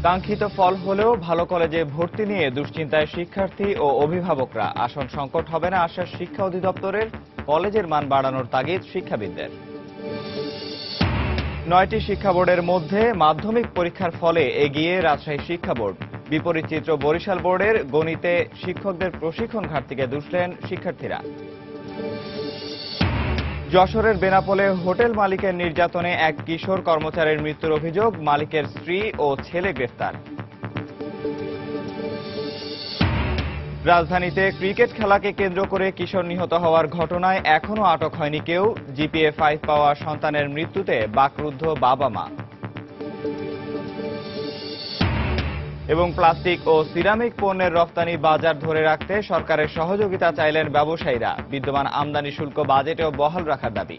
কাঙ্ক্ষিত ফল হলেও ভালো কলেজে ভর্তি নিয়ে দুশ্চিন্তায় শিক্ষার্থী ও অভিভাবকরা। আসন সংকট হবে না আশ্বাস শিক্ষা অধিদপ্তরের। কলেজের মান বাড়ানোর তাগিদ শিক্ষাবিদদের। 9টি শিক্ষা বোর্ডের মধ্যে মাধ্যমিক পরীক্ষার ফলে এগিয়ে রাজশাহী শিক্ষা বোর্ড। বিপরীত চিত্র বরিশাল বোর্ডের। গণিতে শিক্ষকদের প্রশিক্ষণ ঘাটতিকে দুষলেন শিক্ষার্থীরা। যশোরের বেনাপোলে হোটেল মালিকের নির্যাতনে এক কিশোর কর্মচারীর মৃত্যুর অভিযোগ। মালিকের স্ত্রী ও ছেলে গ্রেফতার। রাজধানীতে ক্রিকেট খেলাকে কেন্দ্র করে কিশোর নিহত হওয়ার ঘটনায় এখনো আটক হয়নি কেউ। জিপিএ 5 পাওয়া সন্তানের মৃত্যুতে বাকরুদ্ধ বাবা মা। এবং প্লাস্টিক ও সিরামিক পণ্যের রফতানি বাজার ধরে রাখতে সরকারের সহযোগিতা চাইলেন ব্যবসায়ীরা। বিদ্যমান আমদানি শুল্ক বাজেটেও বহাল রাখার দাবি।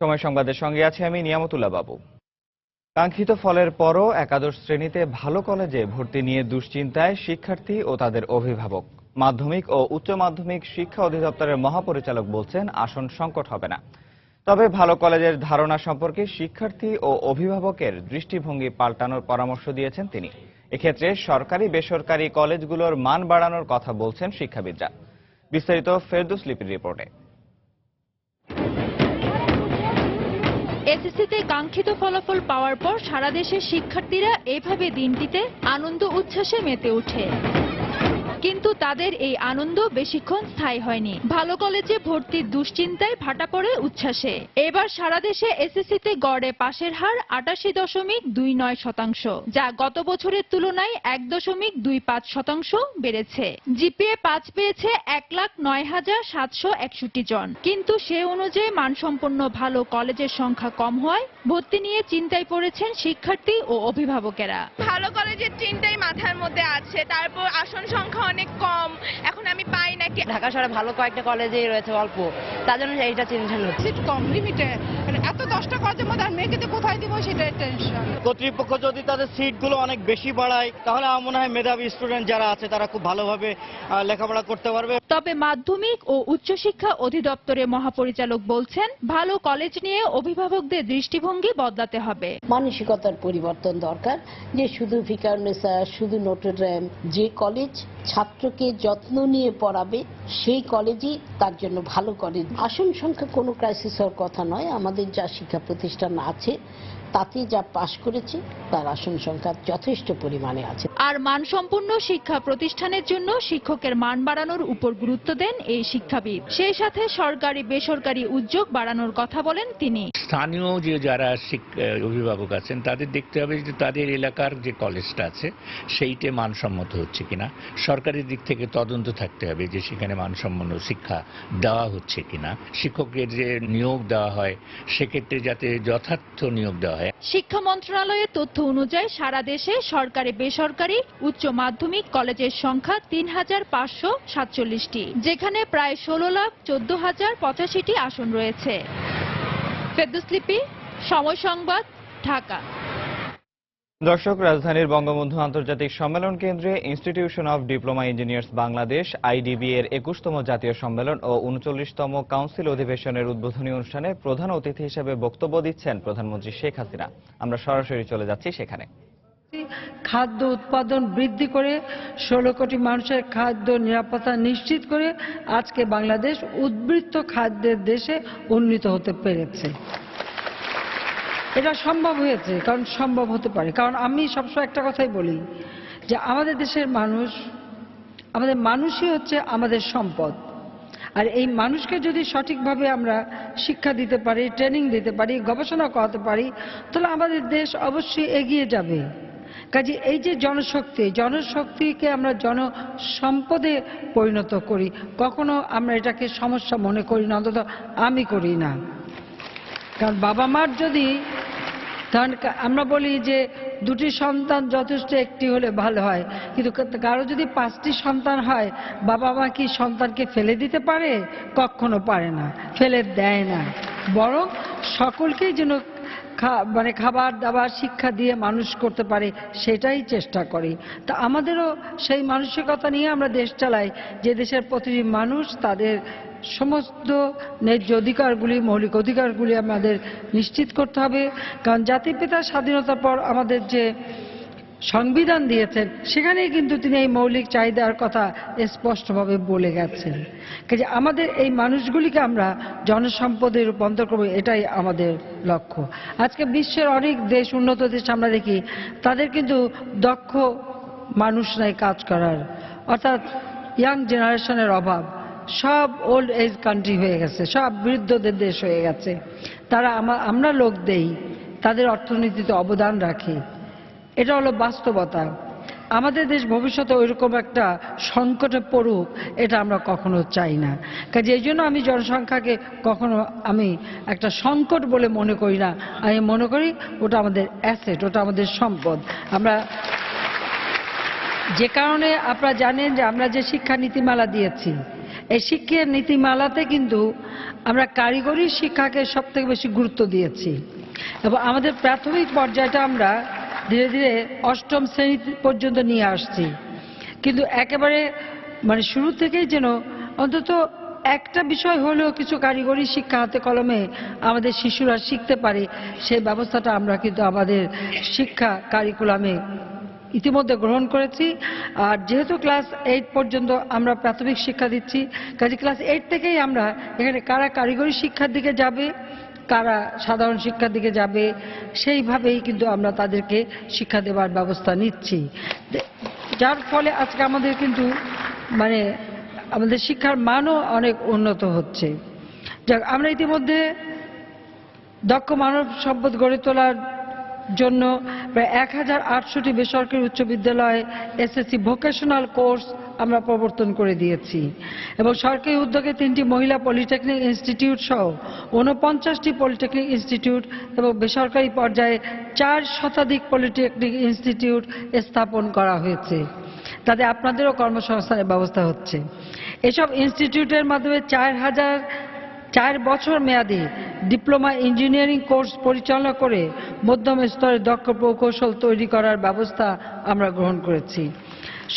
সময় সংবাদের সঙ্গে আছি আমি নিয়ামতুল্লাহ বাবু। কাঙ্ক্ষিত ফলের পরও একাদশ শ্রেণীতে ভালো কলেজে ভর্তি নিয়ে দুশ্চিন্তায় শিক্ষার্থী ও তাদের অভিভাবক। মাধ্যমিক ও উচ্চ মাধ্যমিক শিক্ষা অধিদপ্তরের মহাপরিচালক বলছেন আসন সংকট হবে না। তবে ভালো কলেজের ধারণা সম্পর্কে শিক্ষার্থী ও অভিভাবকের দৃষ্টিভঙ্গি পাল্টানোর পরামর্শ দিয়েছেন তিনি। এক্ষেত্রে সরকারি বেসরকারি কলেজগুলোর মান বাড়ানোর কথা বলছেন শিক্ষাবিদরা। বিস্তারিত ফেরদৌস লিপির রিপোর্টে। এসএসসিতে কাঙ্ক্ষিত ফলাফল পাওয়ার পর সারা দেশের শিক্ষার্থীরা এভাবে দিনটিতে আনন্দ উচ্ছ্বাসে মেতে ওঠে। কিন্তু তাদের এই আনন্দ বেশিক্ষণ স্থায়ী হয়নি। ভালো কলেজে ভর্তির দুশ্চিন্তায় ভাটা পড়ে উচ্ছ্বাসে। এবার সারা দেশে এসএসসিতে গড়ে পাশের হার ৮৮.29%, যা গত বছরের তুলনায় 1.25% বেড়েছে। জিপিএ 5 পেয়েছে 1,09,761 জন। কিন্তু সে অনুযায়ী মানসম্পন্ন ভালো কলেজের সংখ্যা কম হওয়ায় ভর্তি নিয়ে চিন্তায় পড়েছেন শিক্ষার্থী ও অভিভাবকেরা। ভালো কলেজের চিন্তাই মাথার মধ্যে আছে, তারপর আসন সংখ্যা অনেক কম, এখন আমি পাই নাকি। ঢাকা শহরে ভালো কয়েকটা কলেজেই রয়েছে অল্প, তার জন্য এইটা টেনশন হচ্ছে। সিট কম, লিমিটেড, এত 10টা কলেজের মধ্যে আর মেয়েকে কোথায় দিব সেটাই টেনশন। কর্তৃপক্ষ যদি তাদের সিটগুলো অনেক বেশি বাড়ায় তাহলে আমার মনে হয় মেধাবী স্টুডেন্ট যারা আছে তারা খুব ভালোভাবে লেখাপড়া করতে পারবে। তবে মাধ্যমিক ও উচ্চশিক্ষা অধিদপ্তরের মহাপরিচালক বলছেন ভালো কলেজ নিয়ে অভিভাবকদের দৃষ্টিভঙ্গি বদলাতে হবে। মানসিকতার পরিবর্তন দরকার, যে শুধু ভিকারুননিসা, শুধু নটর ডেম, যে কলেজ ছাত্রকে যত্ন নিয়ে পড়াবে সেই কলেজই তার জন্য ভালো কলেজ। আসন সংখ্যা কোনো ক্রাইসিস হওয়ার কথা নয়। আমাদের যা শিক্ষা প্রতিষ্ঠান আছে তাতে যা পাশ করেছে তার আসন সংখ্যা যথেষ্ট পরিমাণে আছে। আর মানসম্পন্ন শিক্ষা প্রতিষ্ঠানের জন্য শিক্ষকের মান বাড়ানোর উপর গুরুত্ব দেন এই শিক্ষাবিদ। সেই সাথে সরকারি বেসরকারি উদ্যোগ বাড়ানোর কথা বলেন তিনি। স্থানীয় যে যারা অভিভাবক আছেন তাদের দেখতে হবে যে তাদের এলাকার যে কলেজটা আছে সেইটা মানসম্মত হচ্ছে কিনা। সরকারের দিক থেকে তদন্ত থাকতে হবে যে সেখানে মানসম্পন্ন শিক্ষা দেওয়া হচ্ছে কিনা। শিক্ষকের যে নিয়োগ দেওয়া হয় সেক্ষেত্রে যাতে যথার্থ নিয়োগ দেওয়া হয়। শিক্ষা মন্ত্রণালয়ের তথ্য অনুযায়ী সারা দেশে সরকারি বেসরকারি উচ্চ মাধ্যমিক কলেজের সংখ্যা ৩,৫৪৭টি, যেখানে প্রায় ১৬,১৪,০৮৫টি আসন রয়েছে। ফেরদৌস লিপি, সময় সংবাদ, ঢাকা। দর্শক, রাজধানীর বঙ্গবন্ধু আন্তর্জাতিক সম্মেলন কেন্দ্রে institution of diploma engineers Bangladesh IDB এর 21তম জাতীয় সম্মেলন ও 39তম কাউন্সিল অধিবেশনের উদ্বোধনী অনুষ্ঠানে প্রধান অতিথি হিসেবে বক্তব্য দিচ্ছেন প্রধানমন্ত্রী শেখ হাসিনা। আমরা সরাসরি চলে যাচ্ছি সেখানে। খাদ্য উৎপাদন বৃদ্ধি করে 16 কোটি মানুষের খাদ্য নিরাপত্তা নিশ্চিত করে আজকে বাংলাদেশ উদ্বৃত্ত খাদ্যের দেশে উন্নীত হতে পেরেছে। এটা সম্ভব হয়েছে কারণ সম্ভব হতে পারে, কারণ আমি সবসময় একটা কথাই বলি যে আমাদের দেশের আমাদের মানুষই হচ্ছে আমাদের সম্পদ। আর এই মানুষকে যদি সঠিকভাবে আমরা শিক্ষা দিতে পারি, ট্রেনিং দিতে পারি, গবেষণা করাতে পারি, তাহলে আমাদের দেশ অবশ্যই এগিয়ে যাবে। কাজে এই যে জনশক্তিকে আমরা জনসম্পদে পরিণত করি, কখনো আমরা এটাকে সমস্যা মনে করি না, অন্তত আমি করি না। কারণ বাবা মার যদি আমরা বলি যে 2টি সন্তান যথেষ্ট, একটি হলে ভালো হয়, কিন্তু কারো যদি 5টি সন্তান হয় বাবা মা কি সন্তানকে ফেলে দিতে পারে? কখনো পারে না, ফেলে দেয় না, বরং সকলকেই যেন মানে খাবার দাবার শিক্ষা দিয়ে মানুষ করতে পারে সেটাই চেষ্টা করি। তা আমাদেরও সেই মানসিকতা নিয়ে আমরা দেশ চালাই, যে দেশের প্রতিটি মানুষ তাদের সমস্ত ন্যায্য অধিকারগুলি, মৌলিক অধিকারগুলি আমাদের নিশ্চিত করতে হবে। কারণ জাতির পিতা স্বাধীনতার পর আমাদের যে সংবিধান দিয়েছেন সেখানেই কিন্তু তিনি এই মৌলিক চাহিদার কথা স্পষ্টভাবে বলে গেছেন। কাজে আমাদের এই মানুষগুলিকে আমরা জনসম্পদে রূপান্তর করব, এটাই আমাদের লক্ষ্য। আজকে বিশ্বের অনেক দেশ, উন্নত দেশ আমরা দেখি, তাদের কিন্তু দক্ষ মানুষ নাই কাজ করার, অর্থাৎ ইয়াং জেনারেশনের অভাব। সব ওল্ড এজ কান্ট্রি হয়ে গেছে, সব বৃদ্ধদের দেশ হয়ে গেছে। তারা আমরা লোক দেই, তাদের অর্থনীতিতে অবদান রাখি, এটা হলো বাস্তবতা। আমাদের দেশ ভবিষ্যতে ওইরকম একটা সংকটে পড়ুক, এটা আমরা কখনো চাই না। কাজে এই জন্য আমি জনসংখ্যাকে কখনো আমি একটা সংকট বলে মনে করি না, আমি মনে করি ওটা আমাদের অ্যাসেট, ওটা আমাদের সম্পদ। আমরা যে কারণে আপনারা জানেন যে আমরা যে শিক্ষা নীতিমালা দিয়েছি, এই শিক্ষা নীতিমালাতে কিন্তু আমরা কারিগরি শিক্ষাকে সবথেকে বেশি গুরুত্ব দিয়েছি এবং আমাদের প্রাথমিক পর্যায়টা আমরা ধীরে ধীরে অষ্টম শ্রেণী পর্যন্ত নিয়ে আসছি। কিন্তু একেবারে মানে শুরু থেকেই যেন অন্তত একটা বিষয় হলেও কিছু কারিগরি শিক্ষা হাতে কলমে আমাদের শিশুরা শিখতে পারে, সেই ব্যবস্থাটা আমরা কিন্তু আমাদের শিক্ষা কারিকুলামে ইতিমধ্যে গ্রহণ করেছি। আর যেহেতু ক্লাস 8 পর্যন্ত আমরা প্রাথমিক শিক্ষা দিচ্ছি, কাজে ক্লাস 8 থেকেই আমরা এখানে কারা কারিগরি শিক্ষার দিকে যাবে, কারা সাধারণ শিক্ষার দিকে যাবে, সেইভাবেই কিন্তু আমরা তাদেরকে শিক্ষা দেওয়ার ব্যবস্থা নিচ্ছি। যার ফলে আজকে আমাদের কিন্তু মানে আমাদের শিক্ষার মানও অনেক উন্নত হচ্ছে। যাক, আমরা ইতিমধ্যে দক্ষ মানব সম্পদ গড়ে তোলার জন্য প্রায় 1080টি বেসরকারি উচ্চ বিদ্যালয়ে এসএসসি ভোকেশনাল কোর্স আমরা প্রবর্তন করে দিয়েছি এবং সরকারি উদ্যোগে 3টি মহিলা পলিটেকনিক ইনস্টিটিউট সহ 49টি পলিটেকনিক ইনস্টিটিউট এবং বেসরকারি পর্যায়ে 4 শতাধিক পলিটেকনিক ইনস্টিটিউট স্থাপন করা হয়েছে। তাতে আপনাদেরও কর্মসংস্থানের ব্যবস্থা হচ্ছে। এসব ইনস্টিটিউটের মাধ্যমে 4 বছর মেয়াদী ডিপ্লোমা ইঞ্জিনিয়ারিং কোর্স পরিচালনা করে মধ্যম স্তরের দক্ষ প্রকৌশল তৈরি করার ব্যবস্থা আমরা গ্রহণ করেছি।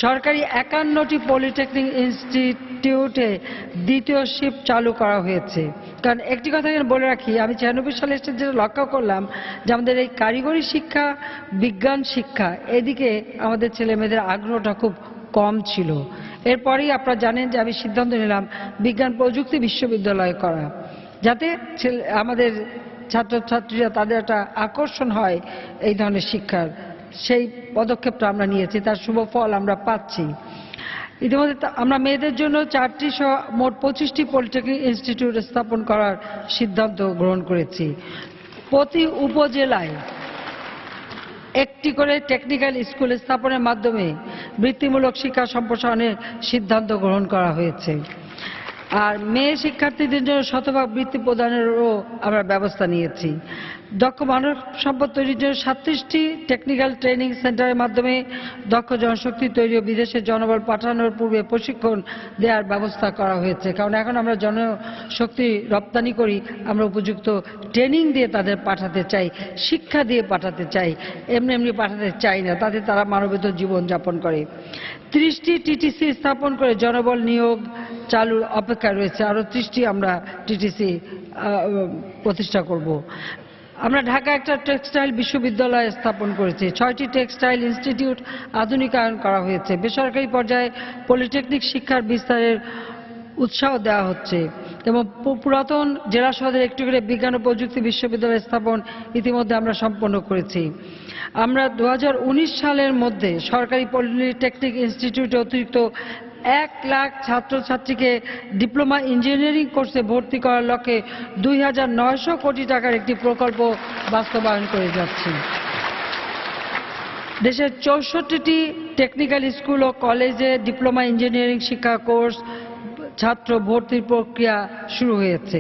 সরকারি 51টি পলিটেকনিক ইনস্টিটিউটে দ্বিতীয় শিফট চালু করা হয়েছে। কারণ একটি কথা এখানে বলে রাখি, আমি 96 সালে এসে যেটা লক্ষ্য করলাম যে আমাদের এই কারিগরি শিক্ষা, বিজ্ঞান শিক্ষা, এদিকে আমাদের ছেলে মেয়েদের আগ্রহটা খুব কম ছিল। এরপরেই আপনারা জানেন যে আমি সিদ্ধান্ত নিলাম বিজ্ঞান প্রযুক্তি বিশ্ববিদ্যালয় করা, যাতে আমাদের ছাত্রছাত্রীরা তাদের একটা আকর্ষণ হয় এই ধরনের শিক্ষার। সেই পদক্ষেপটা আমরা নিয়েছি, তার শুভ ফল আমরা পাচ্ছি। ইতিমধ্যে আমরা মেয়েদের জন্য 4টি সহ মোট 25টি পলিটেকনিক ইনস্টিটিউট স্থাপন করার সিদ্ধান্ত গ্রহণ করেছি। প্রতি উপজেলায় একটি করে টেকনিক্যাল স্কুল স্থাপনের মাধ্যমে বৃত্তিমূলক শিক্ষা সম্প্রসারণের সিদ্ধান্ত গ্রহণ করা হয়েছে। আর মেয়ে শিক্ষার্থীদের জন্য শতভাগ বৃত্তি প্রদানেরও আমরা ব্যবস্থা নিয়েছি। দক্ষ মানব সম্পদ তৈরির জন্য 37টি টেকনিক্যাল ট্রেনিং সেন্টারের মাধ্যমে দক্ষ জনশক্তি তৈরি ও বিদেশে জনবল পাঠানোর পূর্বে প্রশিক্ষণ দেওয়ার ব্যবস্থা করা হয়েছে। কারণ এখন আমরা জনশক্তি রপ্তানি করি, আমরা উপযুক্ত ট্রেনিং দিয়ে তাদের পাঠাতে চাই, শিক্ষা দিয়ে পাঠাতে চাই, এমনি এমনি পাঠাতে চাই না, তাতে তারা মানবেতর জীবনযাপন করে। 30টি টিটিসি স্থাপন করে জনবল নিয়োগ চালুর অপেক্ষায় রয়েছে। আরও 30টি আমরা টিটিসি প্রতিষ্ঠা করব। আমরা ঢাকা একটা টেক্সটাইল বিশ্ববিদ্যালয় স্থাপন করেছি। 6টি টেক্সটাইল ইনস্টিটিউট আধুনিকায়ন করা হয়েছে। বেসরকারি পর্যায়ে পলিটেকনিক শিক্ষার বিস্তারের উৎসাহ দেওয়া হচ্ছে এবং পুরাতন জেলা শহরের একটি করে বিজ্ঞান ও প্রযুক্তি বিশ্ববিদ্যালয় স্থাপন ইতিমধ্যে আমরা সম্পন্ন করেছি। আমরা 2019 সালের মধ্যে সরকারি পলিটেকনিক ইনস্টিটিউটে অতিরিক্ত 1 লাখ ছাত্রছাত্রীকে ডিপ্লোমা ইঞ্জিনিয়ারিং কোর্সে ভর্তি করার লক্ষ্যে 2900 কোটি টাকার একটি প্রকল্প বাস্তবায়ন করে যাচ্ছি। দেশের 64টি টেকনিক্যাল স্কুল ও কলেজে ডিপ্লোমা ইঞ্জিনিয়ারিং শিক্ষা কোর্স ছাত্র ভর্তির প্রক্রিয়া শুরু হয়েছে।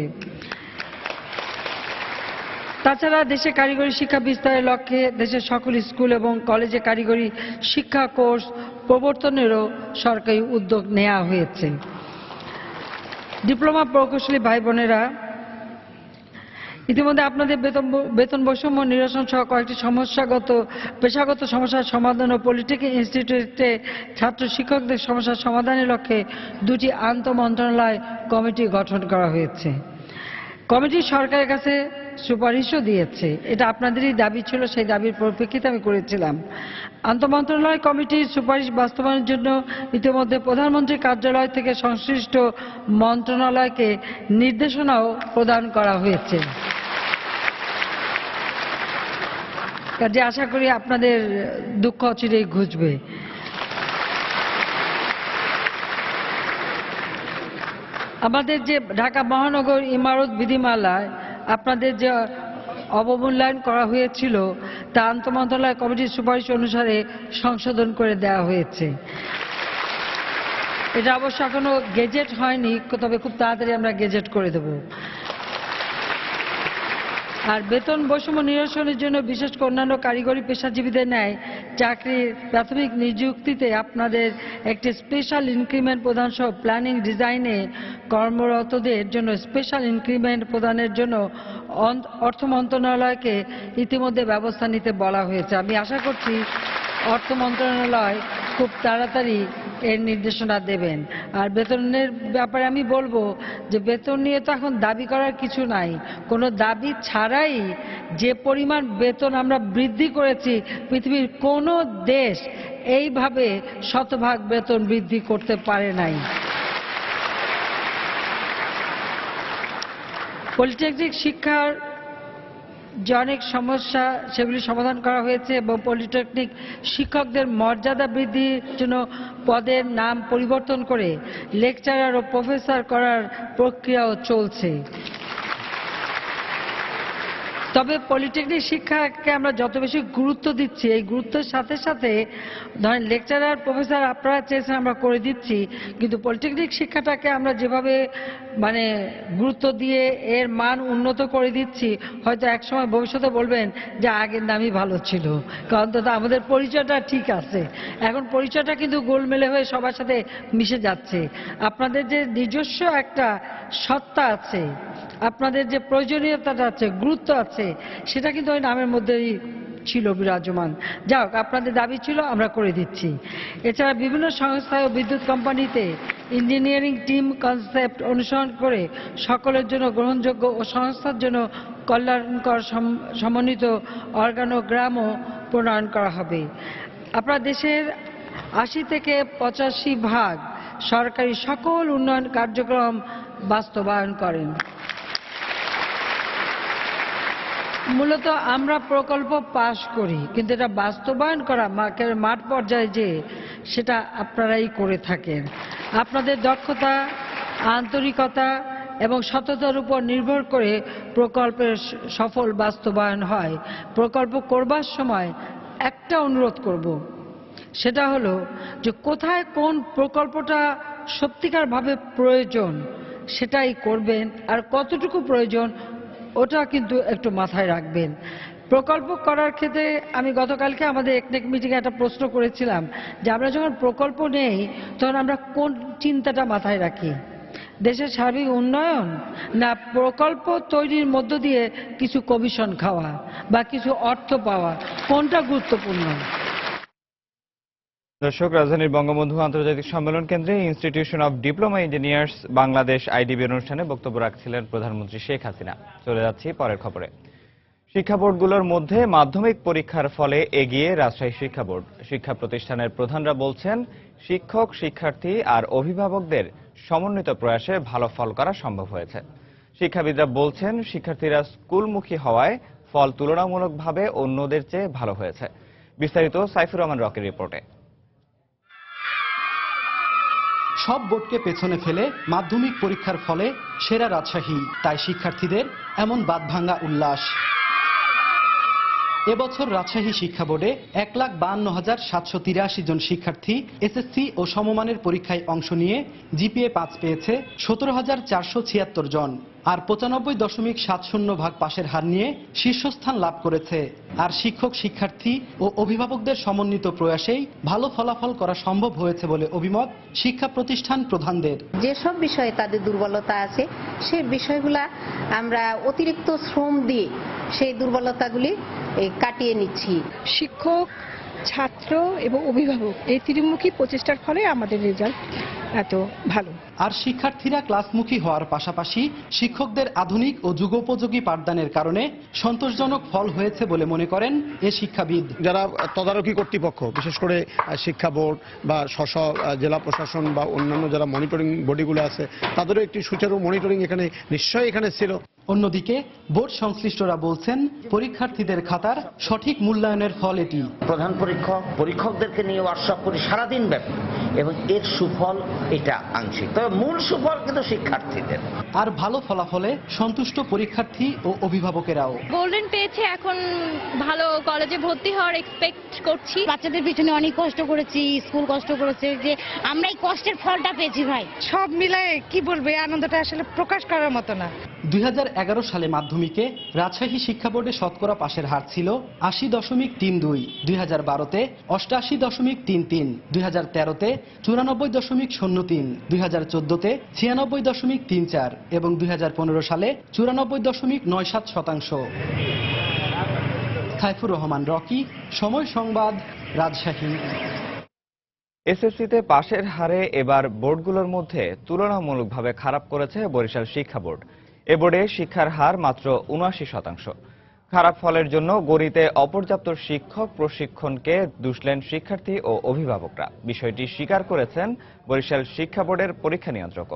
তাছাড়া দেশে কারিগরি শিক্ষা বিস্তারের লক্ষ্যে দেশের সকল স্কুল এবং কলেজে কারিগরি শিক্ষা কোর্স প্রবর্তনেরও সরকারি উদ্যোগ নেওয়া হয়েছে। ডিপ্লোমা প্রকৌশলী ভাই বোনেরা, ইতিমধ্যে আপনাদের বেতন বৈষম্য নিরসন সহ কয়েকটি পেশাগত সমস্যার সমাধান ও পলিটেকনিক ইনস্টিটিউটে ছাত্র শিক্ষকদের সমস্যার সমাধানের লক্ষ্যে 2টি আন্তঃমন্ত্রণালয় কমিটি গঠন করা হয়েছে। কমিটি সরকারের কাছে সুপারিশও দিয়েছে। এটা আপনাদেরই দাবি ছিল, সেই দাবির পরিপ্রেক্ষিতে আমি করেছিলাম। আন্তঃমন্ত্রণালয় কমিটির সুপারিশ বাস্তবায়নের জন্য ইতিমধ্যে প্রধানমন্ত্রীর কার্যালয় থেকে সংশ্লিষ্ট মন্ত্রণালয়কে নির্দেশনাও প্রদান করা হয়েছে। কাজে আশা করি আপনাদের দুঃখ অচিরেই ঘুচবে। আমাদের যে ঢাকা মহানগর ইমারত বিধিমালায় আপনাদের যে অবমূল্যায়ন করা হয়েছিল তা আন্তঃমন্ত্রণালয় কমিটির সুপারিশ অনুসারে সংশোধন করে দেওয়া হয়েছে। এটা অবশ্য এখনো গেজেট হয়নি, তবে খুব তাড়াতাড়ি আমরা গেজেট করে দেব। আর বেতন বৈষম্য নিরসনের জন্য বিশেষ করে অন্যান্য কারিগরি পেশাজীবীদের ন্যায় চাকরির প্রাথমিক নিযুক্তিতে আপনাদের একটি স্পেশাল ইনক্রিমেন্ট প্রদান সহ প্ল্যানিং ডিজাইনে কর্মরতদের জন্য স্পেশাল ইনক্রিমেন্ট প্রদানের জন্য অর্থ মন্ত্রণালয়কে ইতিমধ্যে ব্যবস্থা নিতে বলা হয়েছে। আমি আশা করছি অর্থ মন্ত্রণালয় খুব তাড়াতাড়ি এর নির্দেশনা দেবেন। আর বেতনের ব্যাপারে আমি বলবো যে বেতন নিয়ে তো এখন দাবি করার কিছু নাই। কোনো দাবি ছাড়াই যে পরিমাণ বেতন আমরা বৃদ্ধি করেছি, পৃথিবীর কোনো দেশ এইভাবে শতভাগ বেতন বৃদ্ধি করতে পারে নাই। পলিটেকনিক শিক্ষার যে অনেক সমস্যা সেগুলি সমাধান করা হয়েছে এবং পলিটেকনিক শিক্ষকদের মর্যাদা বৃদ্ধির জন্য পদের নাম পরিবর্তন করে লেকচারার ও প্রফেসর করার প্রক্রিয়াও চলছে। তবে পলিটেকনিক শিক্ষাকে আমরা যত বেশি গুরুত্ব দিচ্ছি, এই গুরুত্বের সাথে সাথে ধরেন লেকচারার প্রফেসর আপনারা চেয়েছেন আমরা করে দিচ্ছি, কিন্তু পলিটেকনিক শিক্ষাটাকে আমরা যেভাবে গুরুত্ব দিয়ে এর মান উন্নত করে দিচ্ছি, হয়তো একসময় ভবিষ্যতে বলবেন যে আগের নামই ভালো ছিল, কারণ তো আমাদের পরিচয়টা ঠিক আছে। এখন পরিচয়টা কিন্তু গোলমেলে হয়ে সবার সাথে মিশে যাচ্ছে। আপনাদের যে নিজস্ব একটা সত্তা আছে, আপনাদের যে প্রয়োজনীয়তাটা আছে, গুরুত্ব আছে, সেটা কিন্তু ওই নামের মধ্যেই ছিল বিরাজমান। যাই হোক, আপনাদের দাবি ছিল, আমরা করে দিচ্ছি। এছাড়া বিভিন্ন সংস্থায় ও বিদ্যুৎ কোম্পানিতে ইঞ্জিনিয়ারিং টিম কনসেপ্ট অনুসরণ করে সকলের জন্য গ্রহণযোগ্য ও সংস্থার জন্য কল্যাণকর সমন্বিত অর্গানোগ্রামও প্রণয়ন করা হবে। আপনার দেশের 80 থেকে 85% সরকারি সকল উন্নয়ন কার্যক্রম বাস্তবায়ন করেন। মূলত আমরা প্রকল্প পাস করি, কিন্তু এটা বাস্তবায়ন করা মাঠ পর্যায়ে যে সেটা আপনারাই করে থাকেন। আপনাদের দক্ষতা, আন্তরিকতা এবং সততার উপর নির্ভর করে প্রকল্পের সফল বাস্তবায়ন হয়। প্রকল্প করবার সময় একটা অনুরোধ করব, সেটা হলো যে কোথায় কোন প্রকল্পটা সত্যিকারভাবে প্রয়োজন সেটাই করবেন, আর কতটুকু প্রয়োজন ওটা কিন্তু একটু মাথায় রাখবেন। প্রকল্প করার ক্ষেত্রে আমি গতকালকে আমাদের একনেক মিটিংয়ে একটা প্রশ্ন করেছিলাম যে আমরা যখন প্রকল্প নেই তখন আমরা কোন চিন্তাটা মাথায় রাখি, দেশের সার্বিক উন্নয়ন না প্রকল্প তৈরির মধ্য দিয়ে কিছু কমিশন খাওয়া বা কিছু অর্থ পাওয়া, কোনটা গুরুত্বপূর্ণ? দর্শক, রাজধানীর বঙ্গবন্ধু আন্তর্জাতিক সম্মেলন কেন্দ্রে institution of diploma engineers Bangladesh IDB অনুষ্ঠানে বক্তব্য রাখছিলেন প্রধানমন্ত্রী শেখ হাসিনা। চলে যাচ্ছি পরের খবরে। শিক্ষা বোর্ডগুলোর মধ্যে মাধ্যমিক পরীক্ষার ফলে এগিয়ে রাজশাহী শিক্ষা বোর্ড। শিক্ষা প্রতিষ্ঠানের প্রধানরা বলছেন, শিক্ষক, শিক্ষার্থী আর অভিভাবকদের সমন্বিত প্রয়াসে ভালো ফল করা সম্ভব হয়েছে। শিক্ষাবিদরা বলছেন, শিক্ষার্থীরা স্কুলমুখী হওয়ায় ফল তুলনামূলকভাবে অন্যদের চেয়ে ভালো হয়েছে। বিস্তারিত সাইফুর রহমান রকির রিপোর্টে। সব বোর্ডকে পেছনে ফেলে মাধ্যমিক পরীক্ষার ফলে সেরা রাজশাহী, তাই শিক্ষার্থীদের এমন বাঁধভাঙা উল্লাস। এবছর রাজশাহী শিক্ষা বোর্ডে 1,52,783 জন শিক্ষার্থী এসএসসি ও সমমানের পরীক্ষায় অংশ নিয়ে জিপিএ 5 পেয়েছে 17,476 জন। আর 95.70% পাশের হার নিয়ে শীর্ষস্থান লাভ করেছে। আর শিক্ষক, শিক্ষার্থী ও অভিভাবকদের সমন্বিত প্রয়াসেই ভালো ফলাফল করা সম্ভব হয়েছে বলে অভিমত শিক্ষা প্রতিষ্ঠান প্রধানদের। যেসব বিষয়ে তাদের দুর্বলতা আছে সেই বিষয়গুলা আমরা অতিরিক্ত শ্রম দিয়ে সেই দুর্বলতাগুলি কাটিয়ে নিচ্ছি। শিক্ষক, ছাত্র এবং অভিভাবক এই ত্রিমুখী প্রচেষ্টার ফলে আমাদের রেজাল্ট এত ভালো। আর শিক্ষার্থীরা ক্লাসমুখী হওয়ার পাশাপাশি শিক্ষকদের আধুনিক ও যুগোপযোগী পাঠদানের কারণে সন্তোষজনক ফল হয়েছে বলে মনে করেন এ শিক্ষাবিদ। যারা তদারকি কর্তৃপক্ষ, বিশেষ করে শিক্ষা বোর্ড বা জেলা প্রশাসন বা অন্যান্য যারা মনিটরিং বডিগুলো আছে, তাদেরও একটি সুচারু মনিটরিং এখানে নিশ্চয়ই এখানে ছিল। অন্যদিকে বোর্ড সংশ্লিষ্টরা বলছেন পরীক্ষার্থীদের খাতার সঠিক মূল্যায়নের ফল এটি। প্রধান পরীক্ষকদেরকে নিয়ে ওয়ার্কশপ করি সারাদিন ব্যাপী এবং এর সুফল এটা আংশিক, তবে মূল সুফল কিন্তু শিক্ষার্থীদের। আর ভালো ফলাফলে সন্তুষ্ট পরীক্ষার্থী ও অভিভাবকেরাও। গোল্ডেন পেয়েছে, এখন ভালো কলেজে ভর্তি হওয়ার এক্সপেক্ট করছি। বাচ্চাদের পিছনে অনেক কষ্ট করেছি, স্কুল কষ্ট করেছে, যে আমরা এই কষ্টের ফলটা পেয়েছি ভাই। সব মিলায়ে কি বলবো, এই আনন্দটা আসলে প্রকাশ করার মতো না। 2011 সালে মাধ্যমিকে রাজশাহী শিক্ষা বোর্ডে শতকরা পাশের হার ছিল 80.32, 2012-তে 88.33, 2013-তে 94.03, 2014-তে 96.34 এবং 2015 সালে 94.97%। সাইফুর রহমান রকি, সময় সংবাদ, রাজশাহী। এসএসসিতে পাশের হারে এবার বোর্ডগুলোর মধ্যে তুলনামূলকভাবে খারাপ করেছে বরিশাল শিক্ষা বোর্ড। এ বোর্ডে শিক্ষার হার মাত্র 79%। খারাপ ফলের জন্য গণিতে অপর্যাপ্ত শিক্ষক প্রশিক্ষণকে দুষলেন শিক্ষার্থী ও অভিভাবকরা। বিষয়টি স্বীকার করেছেন বরিশাল শিক্ষা বোর্ডের পরীক্ষা নিয়ন্ত্রক।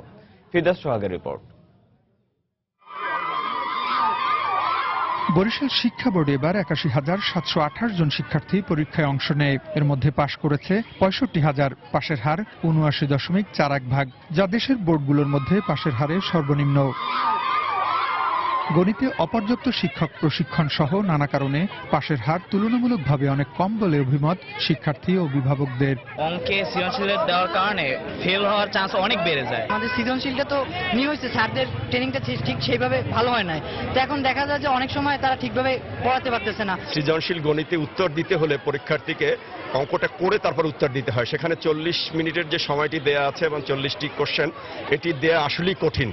ফিরদৌস সোহাগের রিপোর্ট। বরিশাল শিক্ষা বোর্ডে এবার 81,728 জন শিক্ষার্থী পরীক্ষায় অংশ নেয়। এর মধ্যে পাশ করেছে 65,000, পাশের হার 79.41%, যা দেশের বোর্ডগুলোর মধ্যে পাশের হারে সর্বনিম্ন। গণিতে অপর্যাপ্ত শিক্ষক প্রশিক্ষণ সহ নানা কারণে পাশের হার তুলনামূলকভাবে অনেক কম বলে অভিমত শিক্ষার্থী ও অভিভাবকদের। অঙ্কে সৃজনশীল দেওয়ার কারণে ফেল হওয়ার চান্স অনেক বেড়ে যায়। আমাদের সৃজনশীলটা তো নিয়ে হয়েছে, স্যারদের ট্রেনিংটা ঠিক সেইভাবে ভালো হয় নাই, তো এখন দেখা যায় যে অনেক সময় তারা ঠিকভাবে পড়াতে পারতেছে না। সৃজনশীল গণিতে উত্তর দিতে হলে পরীক্ষার্থীকে অঙ্কটা করে তারপর উত্তর দিতে হয়। সেখানে 40 মিনিটের যে সময়টি দেয়া আছে এবং 40টি কোশ্চেন, এটি দেয়া আসলেই কঠিন।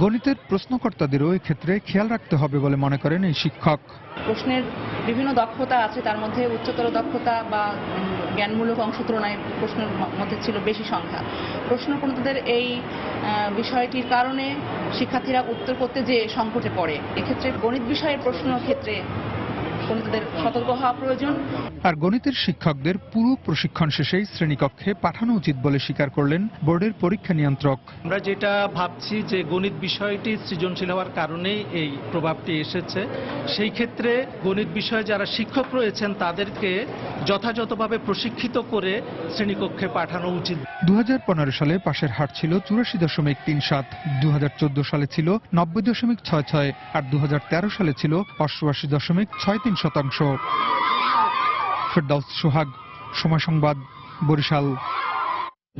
গণিতের প্রশ্নকর্তাদেরও এক্ষেত্রে খেয়াল রাখতে হবে বলে মনে করেন এই শিক্ষক। প্রশ্নের বিভিন্ন দক্ষতা আছে, তার মধ্যে উচ্চতর দক্ষতা বা জ্ঞানমূলক অংশ তুলনায় প্রশ্নের মধ্যে ছিল বেশি সংখ্যা। প্রশ্নকর্তাদের এই বিষয়টির কারণে শিক্ষার্থীরা উত্তর করতে যে সংকটে পড়ে। এক্ষেত্রে গণিত বিষয়ের প্রশ্নের ক্ষেত্রে গণিতদের সতর্ক হওয়া প্রয়োজন। আর গণিতের শিক্ষকদের পুরো প্রশিক্ষণ শেষেই শ্রেণীকক্ষে পাঠানো উচিত বলে স্বীকার করলেন বোর্ডের পরীক্ষা নিয়ন্ত্রক। আমরা যেটা ভাবছি যে গণিত বিষয়টি সৃজনশীল হওয়ার কারণেই এই প্রভাবটি এসেছে, সেই ক্ষেত্রে গণিত বিষয়ে যারা শিক্ষক রয়েছেন তাদেরকে যথাযথভাবে প্রশিক্ষিত করে শ্রেণীকক্ষে পাঠানো উচিত। 2015 সালে পাশের হার ছিল 84.37, 2014 সালে ছিল 90.66 আর 2013 সালে ছিল 88.63%। ফিরদৌস সোহাগ, সময় সংবাদ, বরিশাল।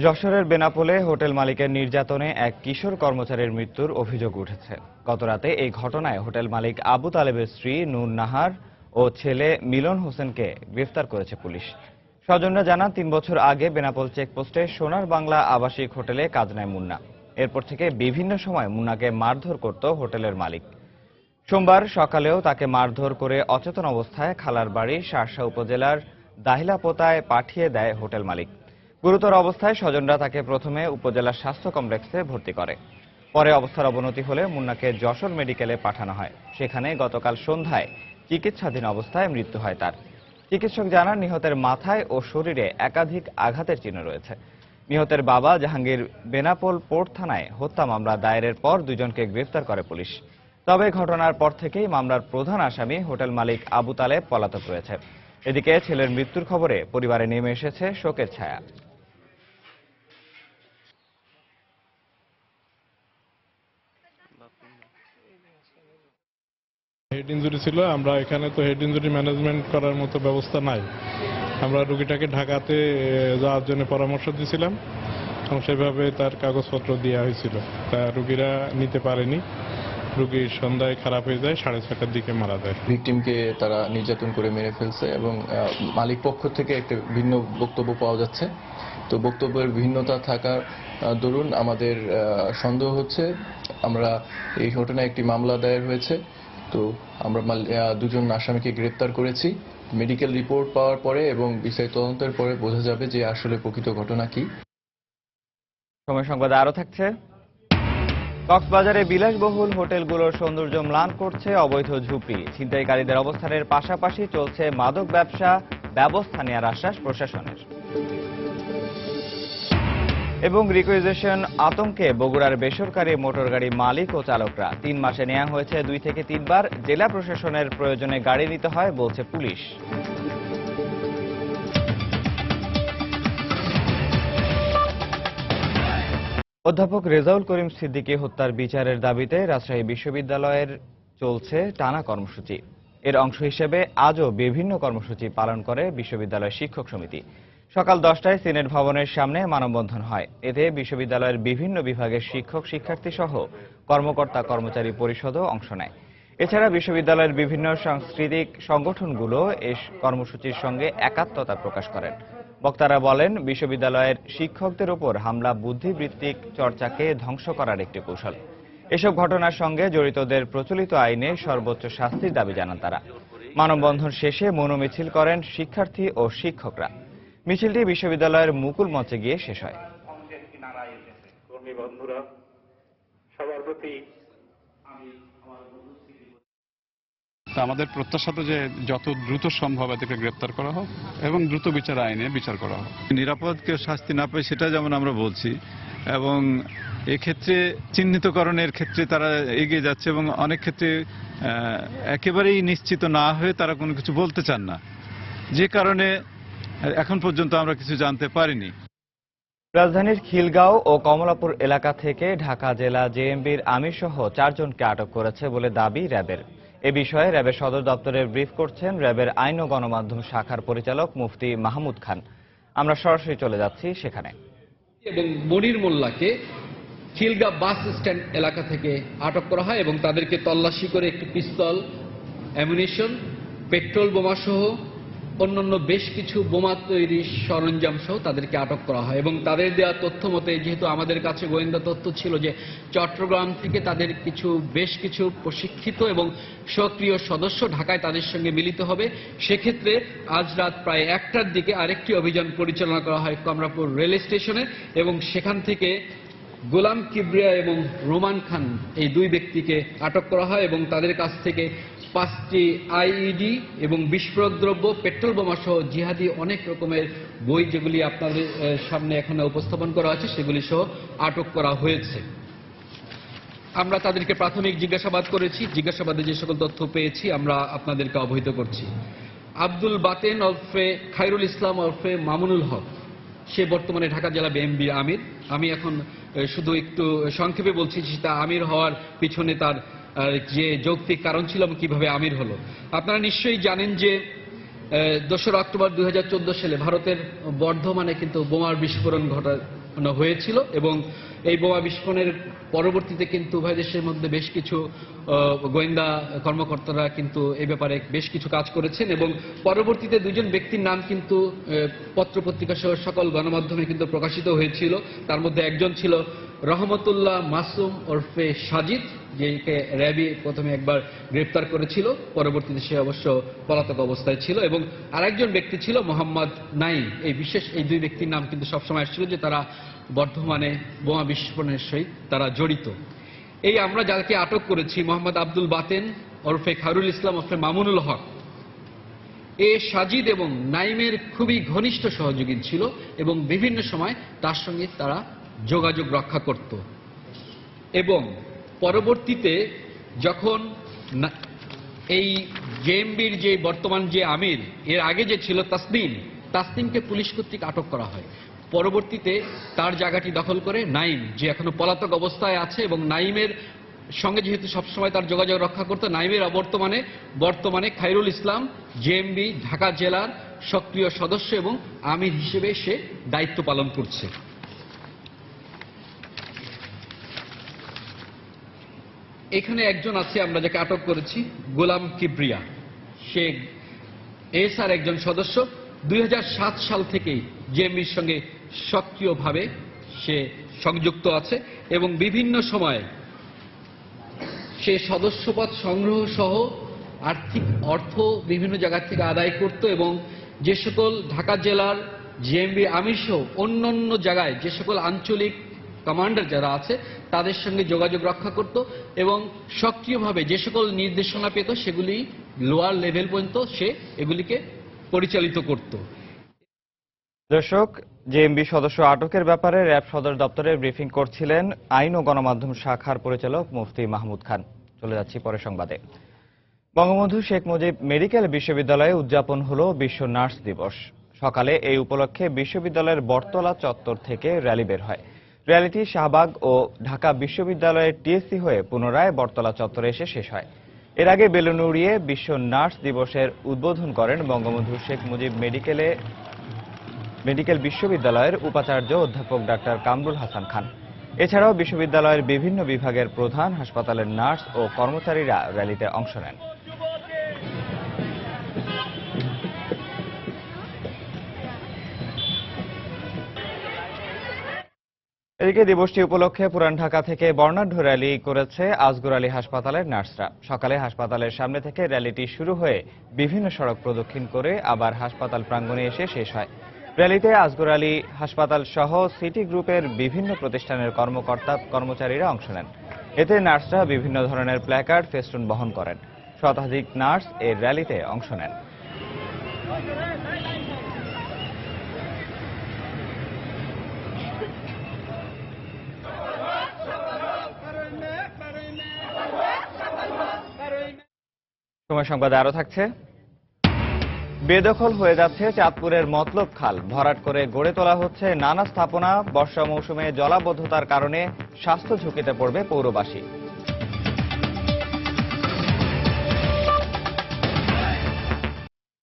যশোরের বেনাপোলে হোটেল মালিকের নির্যাতনে এক কিশোর কর্মচারীর মৃত্যুর অভিযোগ উঠেছে। গতরাতে এই ঘটনায় হোটেল মালিক আবু তালেবের স্ত্রী নূর নাহার ও ছেলে মিলন হোসেনকে গ্রেফতার করেছে পুলিশ। স্বজনরা জানান 3 বছর আগে বেনাপোল চেকপোস্টে সোনার বাংলা আবাসিক হোটেলে কাজ নেয় মুন্না। এরপর থেকে বিভিন্ন সময় মুন্নাকে মারধর করত হোটেলের মালিক। সোমবার সকালেও তাকে মারধর করে অচেতন অবস্থায় খালার বাড়ি শার্শা উপজেলার দাহিলাপোতায় পাঠিয়ে দেয় হোটেল মালিক। গুরুতর অবস্থায় স্বজনরা তাকে প্রথমে উপজেলা স্বাস্থ্য কমপ্লেক্সে ভর্তি করে। পরে অবস্থার অবনতি হলে মুন্নাকে যশোর মেডিকেলে পাঠানো হয়। সেখানে গতকাল সন্ধ্যায় চিকিৎসাধীন অবস্থায় মৃত্যু হয় তার। চিকিৎসক জানান নিহতের মাথায় ও শরীরে একাধিক আঘাতের চিহ্ন রয়েছে। নিহতের বাবা জাহাঙ্গীর বেনাপোল পোর্ট থানায় হত্যা মামলা দায়েরের পর দুজনকে গ্রেফতার করে পুলিশ। তবে ঘটনার পর থেকেই মামলার প্রধান আসামি হোটেল মালিক আবু তালেব পলাতক রয়েছে। এদিকে ছেলের মৃত্যুর খবরে পরিবারে নেমে এসেছে শোকের ছায়া। হেড ইনজুরি ছিল, আমরা এখানে তো হেড ইনজুরি ম্যানেজমেন্ট করার মতো ব্যবস্থা নাই। আমরা রোগীটাকে ঢাকাতে যাওয়ার জন্য পরামর্শ দিয়েছিলাম এবং সেভাবে তার কাগজপত্র দেওয়া হয়েছিল, তা রোগীরা নিতে পারেনি। রুগী সন্ধ্যায় খারাপ হয়ে যায়, 6:30টার দিকে মারা যায়। ভিকটিমকে তারা নির্যাতন করে মেরে ফেলছে এবং মালিক পক্ষ থেকে একটা ভিন্ন বক্তব্য পাওয়া যাচ্ছে। তো বক্তব্যের ভিন্নতা থাকার দরুন আমাদের সন্দেহ হচ্ছে, আমরা এই ঘটনায় একটি মামলা দায়ের হয়েছে। তো আমরা দুজন আসামিকে গ্রেপ্তার করেছি। মেডিকেল রিপোর্ট পাওয়ার পরে এবং বিস্তারিত তদন্তের পরে বোঝা যাবে যে আসলে প্রকৃত ঘটনা কি। সময় সংবাদে আরো থাকছে, কক্সবাজারে বিলাসবহুল হোটেলগুলোর সৌন্দর্য ম্লান করছে অবৈধ ঝুপড়ি। ছিনতাইকারীদের অবস্থানের পাশাপাশি চলছে মাদক ব্যবসা, ব্যবস্থা নেওয়ার আশ্বাস প্রশাসনের। এবং রিকুইজিশন আতঙ্কে বগুড়ার বেসরকারি মোটরগাড়ি মালিক ও চালকরা। 3 মাসে নেওয়া হয়েছে 2 থেকে 3 বার। জেলা প্রশাসনের প্রয়োজনে গাড়ি নিতে হয় বলছে পুলিশ। অধ্যাপক রেজাউল করিম সিদ্দিকী হত্যার বিচারের দাবিতে রাজশাহী বিশ্ববিদ্যালয়ের চলছে টানা কর্মসূচি। এর অংশ হিসেবে আজও বিভিন্ন কর্মসূচি পালন করে বিশ্ববিদ্যালয় শিক্ষক সমিতি। সকাল 10টায় সিনেট ভবনের সামনে মানববন্ধন হয়। এতে বিশ্ববিদ্যালয়ের বিভিন্ন বিভাগের শিক্ষক শিক্ষার্থী সহ কর্মকর্তা কর্মচারী পরিষদও অংশ নেয়। এছাড়া বিশ্ববিদ্যালয়ের বিভিন্ন সাংস্কৃতিক সংগঠনগুলো এই কর্মসূচির সঙ্গে একাত্মতা প্রকাশ করেন। বক্তারা বলেন, বিশ্ববিদ্যালয়ের শিক্ষকদের উপর হামলা বুদ্ধিবৃত্তিক চর্চাকে ধ্বংস করার একটি কৌশল। এসব ঘটনার সঙ্গে জড়িতদের প্রচলিত আইনে সর্বোচ্চ শাস্তির দাবি জানান তারা। মানববন্ধন শেষে মনোমিছিল করেন শিক্ষার্থী ও শিক্ষকরা। মিছিলটি বিশ্ববিদ্যালয়ের মুকুল মঞ্চে গিয়ে শেষ হয়। আমাদের প্রত্যাশা তো যে যত দ্রুত সম্ভব এদেরকে গ্রেপ্তার করা হোক এবং দ্রুত বিচার আইনে বিচার করা হোক। নিরাপদ কেউ শাস্তি না পায় সেটা যেমন আমরা বলছি, এবং এক্ষেত্রে চিহ্নিতকরণের ক্ষেত্রে তারা এগিয়ে যাচ্ছে এবং অনেক ক্ষেত্রে একেবারেই নিশ্চিত না হয়ে তারা কোনো কিছু বলতে চান না, যে কারণে এখন পর্যন্ত আমরা কিছু জানতে পারিনি। রাজধানীর খিলগাঁও ও কমলাপুর এলাকা থেকে ঢাকা জেলা জেএমবির আমির সহ 4 জনকে আটক করেছে বলে দাবি র্যাবের। এ বিষয়ে র্যাবের সদর দপ্তরে ব্রিফ করছেন র্যাবের আইন ও গণমাধ্যম শাখার পরিচালক মুফতি মাহমুদ খান। আমরা সরাসরি চলে যাচ্ছি সেখানে। এবং মনির মোল্লাকে খিলগাঁও বাস স্ট্যান্ড এলাকা থেকে আটক করা হয় এবং তাদেরকে তল্লাশি করে একটি পিস্তল, অ্যামুনিশন, পেট্রোল বোমা সহ অন্যান্য বেশ কিছু বোমা তৈরির সরঞ্জাম সহ তাদেরকে আটক করা হয়। এবং তাদের দেওয়া তথ্য মতে, যেহেতু আমাদের কাছে গোয়েন্দা তথ্য ছিল যে চট্টগ্রাম থেকে তাদের বেশ কিছু প্রশিক্ষিত এবং সক্রিয় সদস্য ঢাকায় তাদের সঙ্গে মিলিত হবে, সেক্ষেত্রে আজ রাত প্রায় 1টার দিকে আরেকটি অভিযান পরিচালনা করা হয় কমলাপুর রেল স্টেশনে এবং সেখান থেকে গোলাম কিবরিয়া এবং রোমান খান এই 2 ব্যক্তিকে আটক করা হয় এবং তাদের কাছ থেকে 5টি আইইডি এবং বিস্ফোরক দ্রব্য, পেট্রোল বোমা সহ জিহাদি অনেক রকমের বই, যেগুলি আপনাদের সামনে এখানে উপস্থাপন করা আছে, সেগুলি সহ আটক করা হয়েছে। আমরা তাদেরকে প্রাথমিক জিজ্ঞাসাবাদ করেছি। জিজ্ঞাসাবাদে যে সকল তথ্য পেয়েছি আমরা আপনাদেরকে অবহিত করছি। আব্দুল বাতেন ওরফে খায়রুল ইসলাম ওরফে মামুনুল হক, সে বর্তমানে ঢাকা জেলা বিএমবির আমির। আমি এখন শুধু একটু সংক্ষেপে বলছি সেটা আমির হওয়ার পিছনে তার যে যৌক্তিক কারণ ছিল এবং কিভাবে আমির হলো। আপনারা নিশ্চয়ই জানেন যে 2 অক্টোবর 2014 সালে ভারতের বর্ধমানে কিন্তু বোমার বিস্ফোরণ ঘটানো হয়েছিল এবং এই বোমা বিস্ফোরণের পরবর্তীতে কিন্তু উভয় দেশের মধ্যে বেশ কিছু গোয়েন্দা কর্মকর্তারা কিন্তু এই ব্যাপারে বেশ কিছু কাজ করেছেন এবং পরবর্তীতে 2 জন ব্যক্তির নাম কিন্তু পত্রপত্রিকা সহ সকল গণমাধ্যমে কিন্তু প্রকাশিত হয়েছিল। তার মধ্যে একজন ছিল রহমতুল্লাহ মাসুম ওরফে সাজিদ, যেকে র্যাবি প্রথমে একবার গ্রেপ্তার করেছিল, পরবর্তীতে সে অবশ্য পলাতক অবস্থায় ছিল, এবং আরেকজন ব্যক্তি ছিল মোহাম্মদ নাইম। এই 2 ব্যক্তির নাম কিন্তু সবসময় আসছিল যে তারা বর্ধমানে বোমা বিস্ফোরণের সহিত তারা জড়িত। এই আমরা যাকে আটক করেছি, মোহাম্মদ আব্দুল বাতেন ওরফে খায়রুল ইসলাম ওরফে মামুনুল হক, এ সাজিদ এবং নাইমের খুবই ঘনিষ্ঠ সহযোগী ছিল এবং বিভিন্ন সময় তার সঙ্গে তারা যোগাযোগ রক্ষা করত। এবং পরবর্তীতে যখন এই জেএমবির যে বর্তমান যে আমির, এর আগে যে ছিল তাসনিমকে পুলিশ কর্তৃক আটক করা হয়। পরবর্তীতে তার জায়গাটি দখল করে নাইম, যে এখনো পলাতক অবস্থায় আছে এবং নাইমের সঙ্গে যেহেতু সবসময় তার যোগাযোগ রক্ষা করত, নাইমের বর্তমানে খায়রুল ইসলাম জেএমবি ঢাকা জেলার সক্রিয় সদস্য এবং আমির হিসেবে সে দায়িত্ব পালন করছে। এখানে একজন আছে আমরা যাকে আটক করেছি, গোলাম কিবরিয়া। সে এসআর একজন সদস্য। 2007 সাল থেকেই জেএমবির সঙ্গে সক্রিয়ভাবে সে সংযুক্ত আছে এবং বিভিন্ন সময়ে সে সদস্যপদ সংগ্রহ সহ আর্থিক অর্থ বিভিন্ন জায়গা থেকে আদায় করত এবং যে সকল ঢাকা জেলার জেএমবি আমির সহ অন্যান্য জায়গায় যে সকল আঞ্চলিক কমান্ডার যারা আছে তাদের সঙ্গে যোগাযোগ রক্ষা করত এবং সক্রিয়ভাবে যে সকল নির্দেশনা পেত সেগুলি লোয়ার লেভেল পর্যন্ত সে এগুলিকে পরিচালিত করত। দর্শক, জেএমবি সদস্য আটকের ব্যাপারে র্যাব সদর দপ্তরে ব্রিফিং করছিলেন আইন ও গণমাধ্যম শাখার পরিচালক মুফতি মাহমুদ খান। চলে যাচ্ছি পরের সংবাদে। বঙ্গবন্ধু শেখ মুজিব মেডিকেল বিশ্ববিদ্যালয়ে উদযাপন হলো বিশ্ব নার্স দিবস। সকালে এই উপলক্ষে বিশ্ববিদ্যালয়ের বটতলা চত্বর থেকে র্যালি বের হয়। র্যালিটি শাহবাগ ও ঢাকা বিশ্ববিদ্যালয়ের টিএসসি হয়ে পুনরায় বটতলা চত্বরে এসে শেষ হয়। এর আগে বেলুন উড়িয়ে বিশ্ব নার্স দিবসের উদ্বোধন করেন বঙ্গবন্ধু শেখ মুজিব মেডিকেল বিশ্ববিদ্যালয়ের উপাচার্য অধ্যাপক ডাক্তার কামরুল হাসান খান। এছাড়াও বিশ্ববিদ্যালয়ের বিভিন্ন বিভাগের প্রধান, হাসপাতালের নার্স ও কর্মচারীরা র্যালিতে অংশ নেন। এদিকে দিবসটি উপলক্ষে পুরান ঢাকা থেকে বর্ণাঢ্য র্যালি করেছে আজগর আলী হাসপাতালের নার্সরা। সকালে হাসপাতালের সামনে থেকে র্যালিটি শুরু হয়ে বিভিন্ন সড়ক প্রদক্ষিণ করে আবার হাসপাতাল প্রাঙ্গণে এসে শেষ হয়। র্যালিতে আজগর আলী হাসপাতাল সহ সিটি গ্রুপের বিভিন্ন প্রতিষ্ঠানের কর্মকর্তা কর্মচারীরা অংশ নেন। এতে নার্সরা বিভিন্ন ধরনের প্ল্যাকার্ড, ফেস্টুন বহন করেন। শতাধিক নার্স এই র্যালিতে অংশ নেন। সময় সংবাদে আরো থাকছে। বেদখল হয়ে যাচ্ছে চাঁদপুরের মতলব খাল। ভরাট করে গড়ে তোলা হচ্ছে নানা স্থাপনা। বর্ষা মৌসুমে জলাবদ্ধতার কারণে স্বাস্থ্য ঝুঁকিতে পড়বে পৌরবাসী।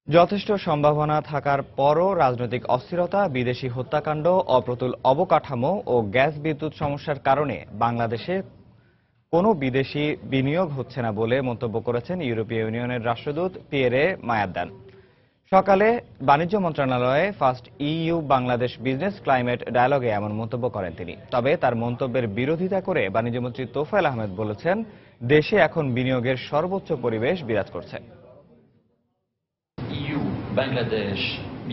যথেষ্ট সম্ভাবনা থাকার পরও রাজনৈতিক অস্থিরতা, বিদেশি হত্যাকাণ্ড, অপ্রতুল অবকাঠামো ও গ্যাস বিদ্যুৎ সমস্যার কারণে বাংলাদেশে কোনো বিদেশি বিনিয়োগ হচ্ছে না বলে মন্তব্য করেছেন ইউরোপীয় ইউনিয়নের রাষ্ট্রদূত পিয়েরে মায়াদ্দান। সকালে বাণিজ্য মন্ত্রণালয়ে first EU Bangladesh business climate ডায়ালগে এমন মন্তব্য করেন তিনি। তবে তার মন্তব্যের বিরোধিতা করে বাণিজ্যমন্ত্রী তোফায়েল আহমেদ বলেছেন, দেশে এখন বিনিয়োগের সর্বোচ্চ পরিবেশ বিরাজ করছে।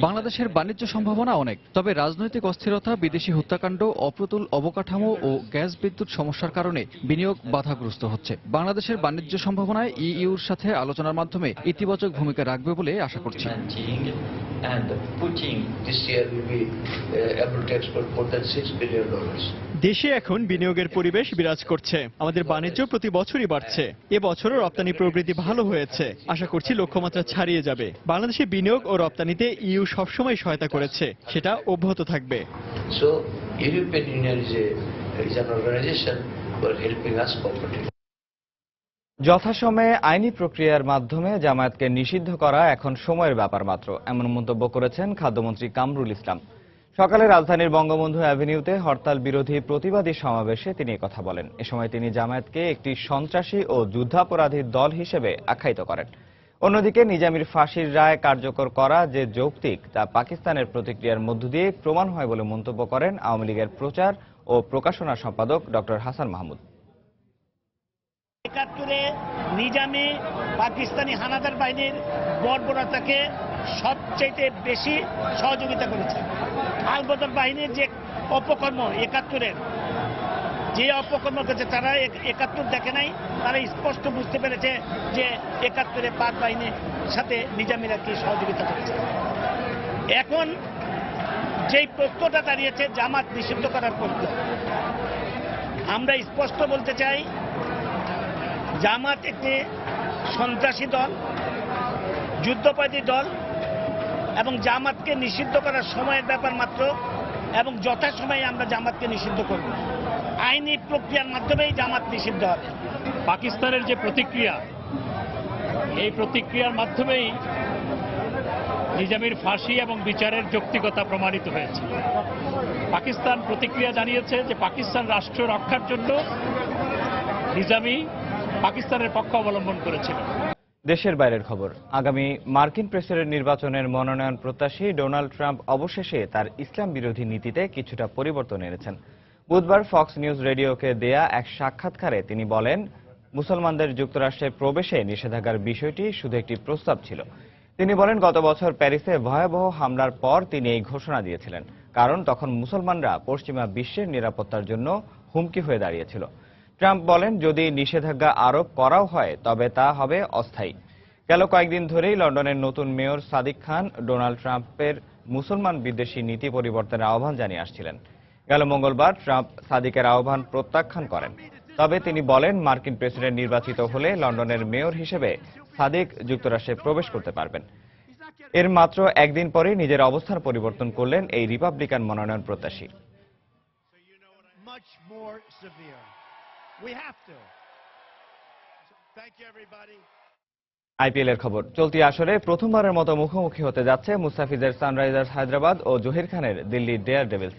বাংলাদেশের বাণিজ্য সম্ভাবনা অনেক, তবে রাজনৈতিক অস্থিরতা, বিদেশি হত্যাকাণ্ড, অপ্রতুল অবকাঠামো ও গ্যাস বিদ্যুৎ সমস্যার কারণে বিনিয়োগ বাধাগ্রস্ত হচ্ছে। বাংলাদেশের বাণিজ্য সম্ভাবনায় ইইউর সাথে আলোচনার মাধ্যমে ইতিবাচক ভূমিকা রাখবে বলে আশা করছি। দেশে এখন বিনিয়োগের পরিবেশ বিরাজ করছে। আমাদের বাণিজ্য প্রতি বছরই বাড়ছে। এবছরও রপ্তানি প্রবৃদ্ধি ভালো হয়েছে। আশা করছি লক্ষ্যমাত্রা ছাড়িয়ে যাবে। বাংলাদেশে বিনিয়োগ ও রপ্তানিতে ইইউ সবসময় সহায়তা করেছে, সেটা অব্যাহত থাকবে। যথাসময়ে আইনি প্রক্রিয়ার মাধ্যমে জামায়াতকে নিষিদ্ধ করা এখন সময়ের ব্যাপার মাত্র, এমন মন্তব্য করেছেন খাদ্যমন্ত্রী কামরুল ইসলাম। সকালে রাজধানীর বঙ্গবন্ধু অ্যাভিনিউতে হরতাল বিরোধী প্রতিবাদী সমাবেশে তিনি কথা বলেন। এ সময় তিনি জামায়াতকে একটি সন্ত্রাসী ও যুদ্ধাপরাধীর দল হিসেবে আখ্যায়িত করেন। অন্যদিকে নিজামীর ফাঁসির রায় কার্যকর করা যে যৌক্তিক, তা পাকিস্তানের প্রতিক্রিয়ার মধ্য দিয়ে প্রমাণ হয় বলে মন্তব্য করেন আওয়ামী লীগের প্রচার ও প্রকাশনা সম্পাদক ডক্টর হাসান মাহমুদ। ৭১-এ নিজামী পাকিস্তানি হানাদার বাহিনীর বর্বরতাকে সবচেয়ে বেশি সহযোগিতা করেছে। আলবদর বাহিনীর যে অপকর্ম ৭১-এর যে অপকর্ম করেছে, তারা ৭১ দেখে নাই, তারা স্পষ্ট বুঝতে পেরেছে যে ৭১-এ পাক বাহিনীর সাথে নিজামীরা কি সহযোগিতা করেছে। এখন যেই প্রশ্নটা দাঁড়িয়েছে জামাত নিষিদ্ধ করার প্রশ্ন, আমরা স্পষ্ট বলতে চাই, জামাত একটি সন্ত্রাসী দল, যুদ্ধাপরাধী দল এবং জামাতকে নিষিদ্ধ করার সময়ের ব্যাপার মাত্র, এবং যথাসময়ে আমরা জামাতকে নিষিদ্ধ করব। আইনি প্রক্রিয়ার মাধ্যমেই জামাত নিষিদ্ধ হবে। পাকিস্তানের যে প্রতিক্রিয়া, এই প্রতিক্রিয়ার মাধ্যমেই নিজামীর ফাঁসি এবং বিচারের যৌক্তিকতা প্রমাণিত হয়েছে। পাকিস্তান প্রতিক্রিয়া জানিয়েছে যে পাকিস্তান রাষ্ট্র রক্ষার জন্য নিজামী পাকিস্তানের পক্ষ অবলম্বন করেছিল। দেশের বাইরের খবর। আগামী মার্কিন প্রেসিডেন্ট নির্বাচনের মনোনয়ন প্রত্যাশী ডোনাল্ড ট্রাম্প অবশেষে তার ইসলাম বিরোধী নীতিতে কিছুটা পরিবর্তন এনেছেন। বুধবার ফক্স নিউজ রেডিওকে দেয়া এক সাক্ষাৎকারে তিনি বলেন, মুসলমানদের যুক্তরাষ্ট্রে প্রবেশে নিষেধাজ্ঞার বিষয়টি শুধু একটি প্রস্তাব ছিল। তিনি বলেন, গত বছর প্যারিসে ভয়াবহ হামলার পর তিনি এই ঘোষণা দিয়েছিলেন, কারণ তখন মুসলমানরা পশ্চিমা বিশ্বের নিরাপত্তার জন্য হুমকি হয়ে দাঁড়িয়েছিল। ট্রাম্প বলেন, যদি নিষেধাজ্ঞা আরোপ করাও হয় তবে তা হবে অস্থায়ী। গেল কয়েকদিন ধরেই লন্ডনের নতুন মেয়র সাদিক খান ডোনাল্ড ট্রাম্পের মুসলমান বিদ্বেষী নীতি পরিবর্তনের আহ্বান জানিয়ে আসছিলেন। গেল মঙ্গলবার ট্রাম্প সাদিকের আহ্বান প্রত্যাখ্যান করেন। তবে তিনি বলেন, মার্কিন প্রেসিডেন্ট নির্বাচিত হলে লন্ডনের মেয়র হিসেবে সাদিক যুক্তরাষ্ট্রে প্রবেশ করতে পারবেন। এর মাত্র একদিন পরেই নিজের অবস্থান পরিবর্তন করলেন এই রিপাবলিকান মনোনয়ন প্রত্যাশী। আইপিএল এর খবর। চলতি আসরে প্রথমবারের মতো মুখোমুখি হতে যাচ্ছে মুস্তাফিজের সানরাইজার্স হায়দ্রাবাদ ও জহির খানের দিল্লি ডেয়ার ডেভিলস।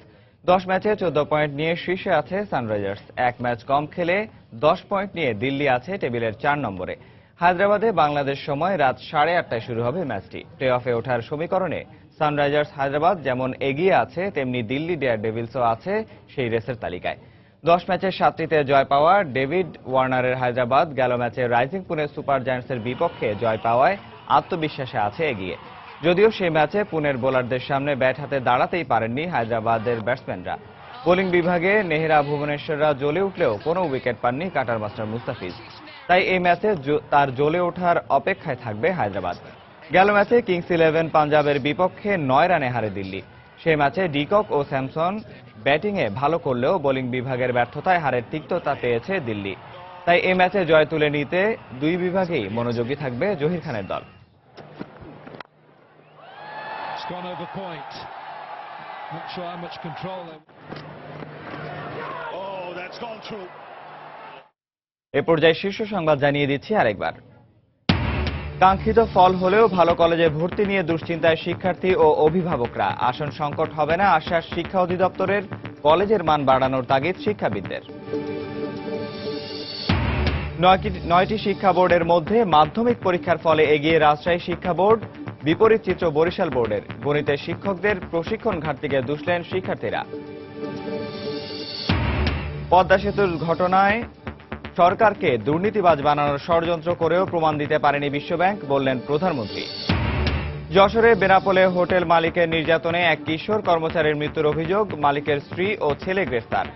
10 ম্যাচে 14 পয়েন্ট নিয়ে শীর্ষে আছে সানরাইজার্স। এক ম্যাচ কম খেলে 10 পয়েন্ট নিয়ে দিল্লি আছে টেবিলের 4 নম্বরে। হায়দ্রাবাদে বাংলাদেশ সময় রাত 8:30টায় শুরু হবে ম্যাচটি। প্লে অফে ওঠার সমীকরণে সানরাইজার্স হায়দ্রাবাদ যেমন এগিয়ে আছে, তেমনি দিল্লি ডেয়ার ডেভিলসও আছে সেই রেসের তালিকায়। 10 ম্যাচের 7টিতে জয় পাওয়া ডেভিড ওয়ার্নারের হায়দ্রাবাদ গেল ম্যাচে রাইজিং পুনে সুপার জায়ান্টসের বিপক্ষে জয় পাওয়ায় আত্মবিশ্বাসে আছে এগিয়ে। যদিও সেই ম্যাচে পুনের বোলারদের সামনে ব্যাট হাতে দাঁড়াতেই পারেননি হায়দ্রাবাদের ব্যাটসম্যানরা। বোলিং বিভাগে নেহরা ভুবনেশ্বররা জ্বলে উঠলেও কোনো উইকেট পাননি কাটার মাস্টার মুস্তাফিজ। তাই এই ম্যাচে তার জ্বলে ওঠার অপেক্ষায় থাকবে হায়দ্রাবাদ। গেল ম্যাচে কিংস 11 পাঞ্জাবের বিপক্ষে 9 রানে হারে দিল্লি। সেই ম্যাচে ডিকক ও স্যামসন ব্যাটিংয়ে ভালো করলেও বোলিং বিভাগের ব্যর্থতায় হারের তিক্ততা পেয়েছে দিল্লি। তাই এই ম্যাচে জয় তুলে নিতে দুই বিভাগেই মনোযোগী থাকবে জহির খানের দল। এ পর্যায়ে শীর্ষ সংবাদ জানিয়ে দিচ্ছি আরেকবার। কাঙ্ক্ষিত ফল হলেও ভালো কলেজে ভর্তি নিয়ে দুশ্চিন্তায় শিক্ষার্থী ও অভিভাবকরা। আসন সংকট হবে না আশ্বাস শিক্ষা অধিদপ্তরের। কলেজের মান বাড়ানোর তাগিদ শিক্ষাবিদদের। 9টি শিক্ষা বোর্ডের মধ্যে মাধ্যমিক পরীক্ষার ফলে এগিয়ে রাজশাহী শিক্ষা বোর্ড, বিপরীত চিত্র বরিশাল বোর্ডের। গণিতের শিক্ষকদের প্রশিক্ষণ ঘাটতিকে দুষলেন শিক্ষার্থীরা। পদ্মা সেতুর ঘটনায় সরকারকে দুর্নীতিবাজ বানানোর ষড়যন্ত্র করেও প্রমাণ দিতে পারেনি বিশ্বব্যাংক, বললেন প্রধানমন্ত্রী। যশোরে বেনাপোলে হোটেল মালিকের নির্যাতনে এক কিশোর কর্মচারীর মৃত্যুর অভিযোগ, মালিকের স্ত্রী ও ছেলে গ্রেফতার।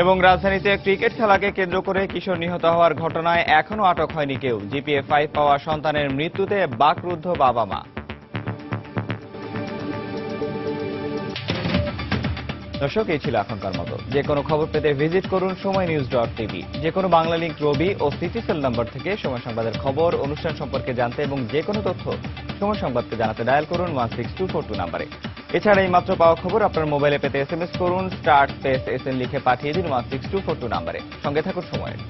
এবং রাজধানীতে ক্রিকেট খেলাকে কেন্দ্র করে কিশোর নিহত হওয়ার ঘটনায় এখনো আটক হয়নি কেউ। জিপিএ 5 পাওয়া সন্তানের মৃত্যুতে বাকরুদ্ধ বাবা মা। দর্শক, এই ছিল এখনকার মতো। যে কোনো খবর পেতে ভিজিট করুন সময়নিউজ.tv। যে কোনো বাংলা লিংক, রবি ও সিটিসেল নাম্বার থেকে সময় সংবাদের খবর, অনুষ্ঠান সম্পর্কে জানতে এবং যে কোনো তথ্য সময় সংবাদকে জানাতে ডায়াল করুন 16242 নাম্বারে। এছাড়া এই মাত্র পাওয়া খবর আপনার মোবাইলে পেতে SMS করুন *SN লিখে পাঠিয়ে দিন 16242 নাম্বারে। সঙ্গে থাকুন সময়ের।